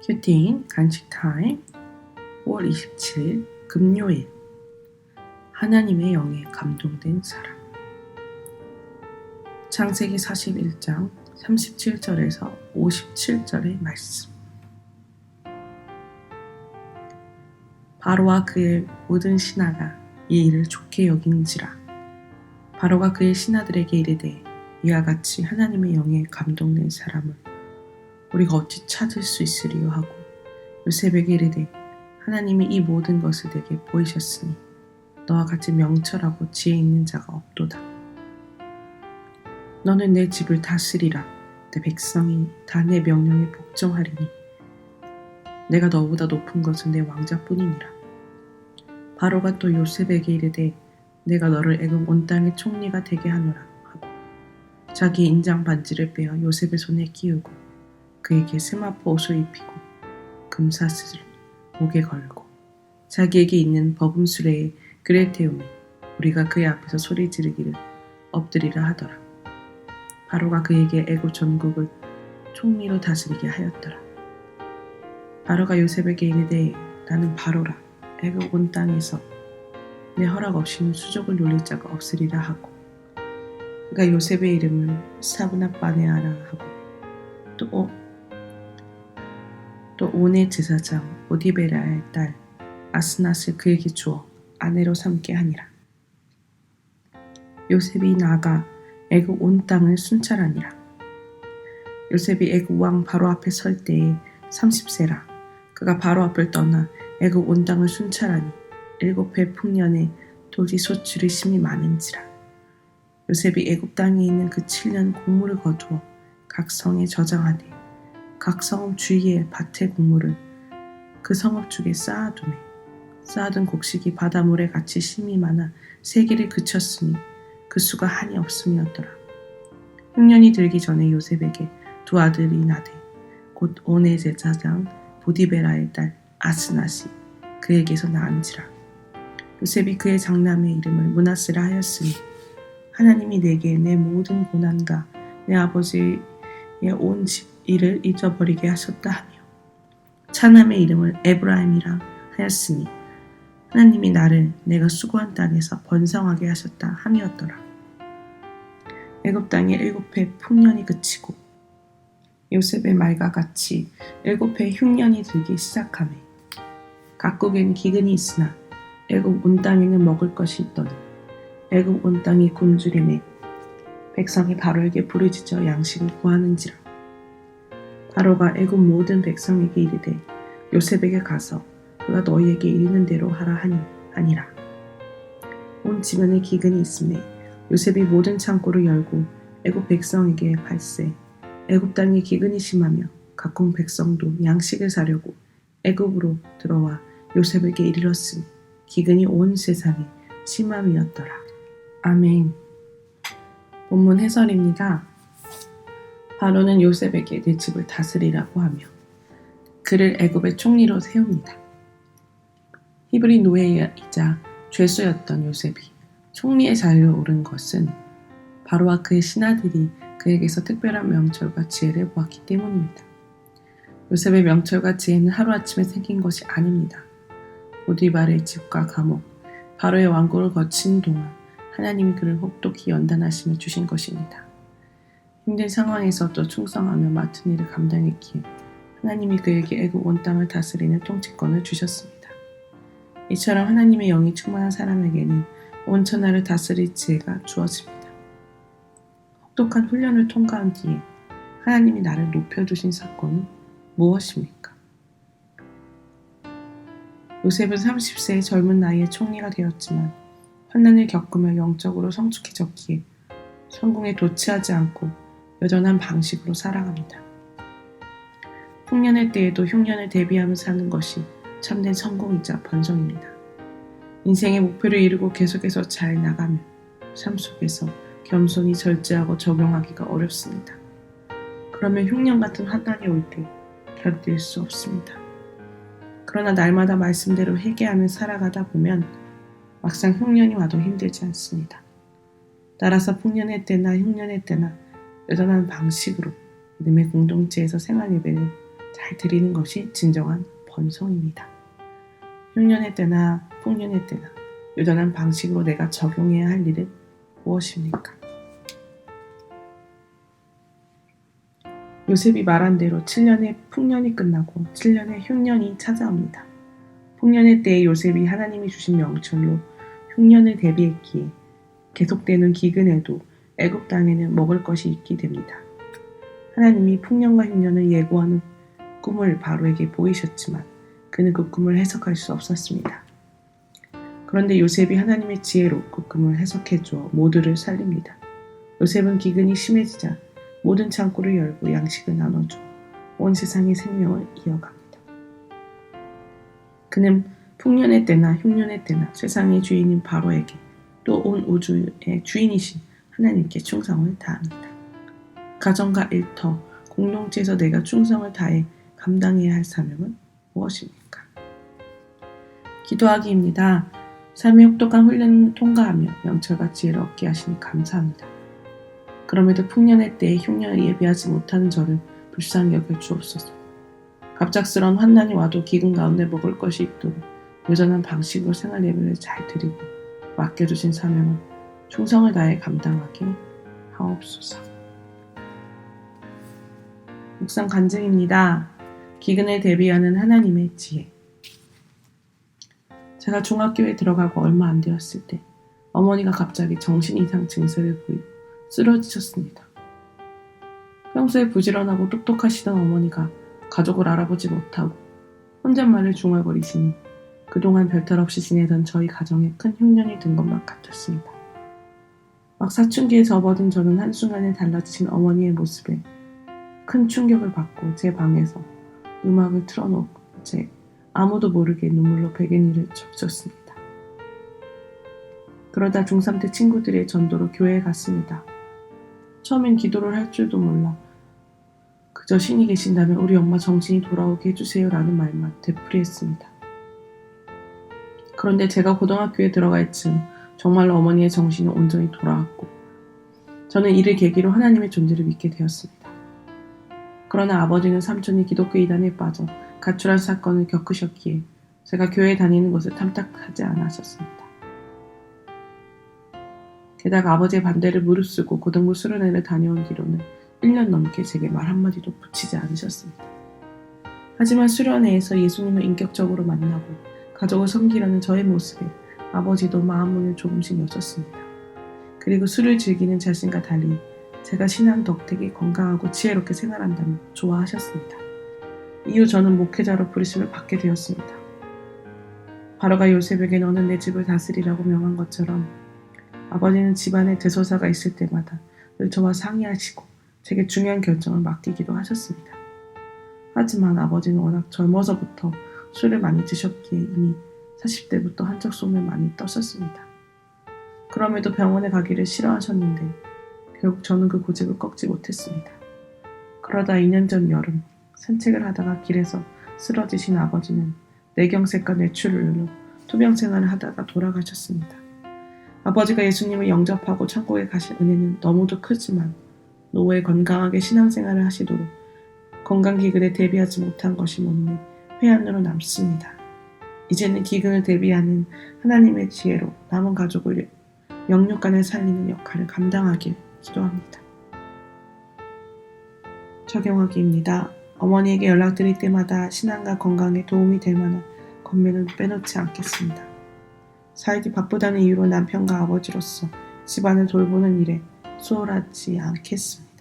큐티인 간식 타임 5월 27일 금요일 하나님의 영에 감동된 사람. 창세기 41장 37절에서 57절의 말씀. 바로와 그의 모든 신하가 이 일을 좋게 여긴지라. 바로가 그의 신하들에게 이르되 이와 같이 하나님의 영에 감동된 사람을 우리가 어찌 찾을 수 있으리요 하고 요셉에게 이르되 하나님이 이 모든 것을 내게 보이셨으니 너와 같이 명철하고 지혜 있는 자가 없도다. 너는 내 집을 다스리라. 내 백성이 다 내 명령에 복종하리니 내가 너보다 높은 것은 내 왕자뿐이니라. 바로가 또 요셉에게 이르되 내가 너를 애굽 온 땅의 총리가 되게 하노라 하고 자기의 인장 반지를 빼어 요셉의 손에 끼우고 그에게 세마포 옷을 입히고 금사슬을 목에 걸고 자기에게 있는 버금수레에 그를 태우니 우리가 그의 앞에서 소리 지르기를 엎드리라 하더라. 바로가 그에게 애굽 전국을 총리로 다스리게 하였더라. 바로가 요셉에게 이르되 나는 바로라. 애굽 온 땅에서 내 허락 없이는 수족을 놀릴 자가 없으리라 하고 그가 요셉의 이름을 사브낫바네아라 하고 또 온의 제사장 보디베라의 딸 아스낫을 그에게 주어 아내로 삼게 하니라. 요셉이 나아가 애굽 온 땅을 순찰하니라. 요셉이 애굽 왕 바로 앞에 설 때에 30세라. 그가 바로 앞을 떠나 애굽 온 땅을 순찰하니 7해 풍년에 도지 소출이 심히 많은지라. 요셉이 애굽 땅에 있는 그 7년 곡물을 거두어 각 성에 저장하되 각 성읍 주위의 밭의 곡물을 그 성읍 쪽에 쌓아두매 쌓아둔 곡식이 바닷물에 같이 심이 많아 세기를 그쳤으니 그 수가 한이 없음이었더라. 흉년이 들기 전에 요셉에게 두 아들이 나되 곧 온의 제사장 보디베라의 딸 아스낫이 그에게서 낳은지라. 요셉이 그의 장남의 이름을 므낫세라 하였으니 하나님이 내게 내 모든 고난과 내 아버지의 온 집 이를 잊어버리게 하셨다 하며 차남의 이름을 에브라임이라 하였으니 하나님이 나를 내가 수고한 땅에서 번성하게 하셨다 함이었더라. 애굽 땅에 7해 풍년이 그치고 요셉의 말과 같이 7해 흉년이 들기 시작하매 각국에는 기근이 있으나 애굽 온 땅에는 먹을 것이 있더니 애굽 온 땅이 굶주림에 백성이 바로에게 부르짖어 양식을 구하는지라. 바로가 애굽 모든 백성에게 이르되 요셉에게 가서 그가 너희에게 이르는 대로 하라 하니라. 온 지면에 기근이 있음에 요셉이 모든 창고를 열고 애굽 백성에게 팔세 애굽 땅에 기근이 심하며 각국 백성도 양식을 사려고 애굽으로 들어와 요셉에게 이르렀으니 기근이 온 세상에 심함이었더라. 아멘. 본문 해설입니다. 바로는 요셉에게 내 집을 다스리라고 하며 그를 애굽의 총리로 세웁니다. 히브리 노예이자 죄수였던 요셉이 총리의 자리에 오른 것은 바로와 그의 신하들이 그에게서 특별한 명철과 지혜를 보았기 때문입니다. 요셉의 명철과 지혜는 하루아침에 생긴 것이 아닙니다. 보디발의 집과 감옥, 바로의 왕국을 거친 동안 하나님이 그를 혹독히 연단하시며 주신 것입니다. 힘든 상황에서도 충성하며 맡은 일을 감당했기에 하나님이 그에게 애굽 온 땅을 다스리는 통치권을 주셨습니다. 이처럼 하나님의 영이 충만한 사람에게는 온 천하를 다스릴 지혜가 주어집니다. 혹독한 훈련을 통과한 뒤에 하나님이 나를 높여주신 사건은 무엇입니까? 요셉은 30세의 젊은 나이에 총리가 되었지만 환난을 겪으며 영적으로 성숙해졌기에 성공에 도취하지 않고 여전한 방식으로 살아갑니다. 풍년의 때에도 흉년을 대비하며 사는 것이 참된 성공이자 번성입니다. 인생의 목표를 이루고 계속해서 잘 나가며 삶 속에서 겸손히 절제하고 적용하기가 어렵습니다. 그러면 흉년 같은 환난이 올 때 견딜 수 없습니다. 그러나 날마다 말씀대로 회개하며 살아가다 보면 막상 흉년이 와도 힘들지 않습니다. 따라서 풍년의 때나 흉년의 때나 여전한 방식으로 믿음의 공동체에서 생활 예배를 잘 잘 드리는 것이 진정한 번성입니다. 흉년의 때나 풍년의 때나 여전한 방식으로 내가 적용해야 할 일은 무엇입니까? 요셉이 말한 대로 7년의 풍년이 끝나고 7년의 흉년이 찾아옵니다. 풍년의 때에 요셉이 하나님이 주신 명철로 흉년을 대비했기에 계속되는 기근에도 애굽 땅에는 먹을 것이 있게 됩니다. 하나님이 풍년과 흉년을 예고하는 꿈을 바로에게 보이셨지만 그는 그 꿈을 해석할 수 없었습니다. 그런데 요셉이 하나님의 지혜로 그 꿈을 해석해 주어 모두를 살립니다. 요셉은 기근이 심해지자 모든 창고를 열고 양식을 나눠주어 온 세상의 생명을 이어갑니다. 그는 풍년의 때나 흉년의 때나 세상의 주인인 바로에게 또 온 우주의 주인이신 하나님께 충성을 다합니다. 가정과 일터, 공동체에서 내가 충성을 다해 감당해야 할 사명은 무엇입니까? 기도하기입니다. 삶의 혹독한 훈련을 통과하며 명철과 지혜를 얻게 하시니 감사합니다. 그럼에도 풍년의 때에 흉년을 예비하지 못하는 저를 불쌍히 여겨 주옵소서. 갑작스러운 환난이 와도 기근 가운데 먹을 것이 있도록 여전한 방식으로 생활 예배를 잘 드리고 맡겨주신 사명은 충성을 다해 감당하게 하옵소서. 묵상 간증입니다. 기근에 대비하는 하나님의 지혜. 제가 중학교에 들어가고 얼마 안 되었을 때 어머니가 갑자기 정신 이상 증세를 보이고 쓰러지셨습니다. 평소에 부지런하고 똑똑하시던 어머니가 가족을 알아보지 못하고 혼잣말을 중얼거리시니 그동안 별탈 없이 지내던 저희 가정에 큰 흉년이 든 것만 같았습니다. 막 사춘기에 접어든 저는 한순간에 달라지신 어머니의 모습에 큰 충격을 받고 제 방에서 음악을 틀어놓고 제 아무도 모르게 눈물로 베개니를 적셨습니다. 그러다 중3 때 친구들의 전도로 교회에 갔습니다. 처음엔 기도를 할 줄도 몰라 그저 신이 계신다면 우리 엄마 정신이 돌아오게 해주세요라는 말만 되풀이했습니다. 그런데 제가 고등학교에 들어갈 즈음 정말로 어머니의 정신은 온전히 돌아왔고 저는 이를 계기로 하나님의 존재를 믿게 되었습니다. 그러나 아버지는 삼촌이 기독교 이단에 빠져 가출한 사건을 겪으셨기에 제가 교회에 다니는 것을 탐탁하지 않으셨습니다. 게다가 아버지의 반대를 무릅쓰고 고등부 수련회를 다녀온 뒤로는 1년 넘게 제게 말 한마디도 붙이지 않으셨습니다. 하지만 수련회에서 예수님을 인격적으로 만나고 가족을 섬기려는 저의 모습에 아버지도 마음문을 조금씩 여셨습니다. 그리고 술을 즐기는 자신과 달리 제가 신앙 덕택에 건강하고 지혜롭게 생활한다면 좋아하셨습니다. 이후 저는 목회자로 부르심을 받게 되었습니다. 바로가 요셉에게 너는 내 집을 다스리라고 명한 것처럼 아버지는 집안에 대소사가 있을 때마다 늘 저와 상의하시고 제게 중요한 결정을 맡기기도 하셨습니다. 하지만 아버지는 워낙 젊어서부터 술을 많이 드셨기에 이미 40대부터 한쪽 손을 많이 떠셨습니다. 그럼에도 병원에 가기를 싫어하셨는데 결국 저는 그 고집을 꺾지 못했습니다. 그러다 2년 전 여름 산책을 하다가 길에서 쓰러지신 아버지는 뇌경색과 뇌출혈로 투병 생활을 하다가 돌아가셨습니다. 아버지가 예수님을 영접하고 천국에 가실 은혜는 너무도 크지만 노후에 건강하게 신앙생활을 하시도록 건강기근에 대비하지 못한 것이 못내 회한으로 남습니다. 이제는 기근을 대비하는 하나님의 지혜로 남은 가족을 영육간에 살리는 역할을 감당하길 기도합니다. 적용하기입니다. 어머니에게 연락드릴 때마다 신앙과 건강에 도움이 될 만한 권면을 빼놓지 않겠습니다. 살기 바쁘다는 이유로 남편과 아버지로서 집안을 돌보는 일에 소홀하지 않겠습니다.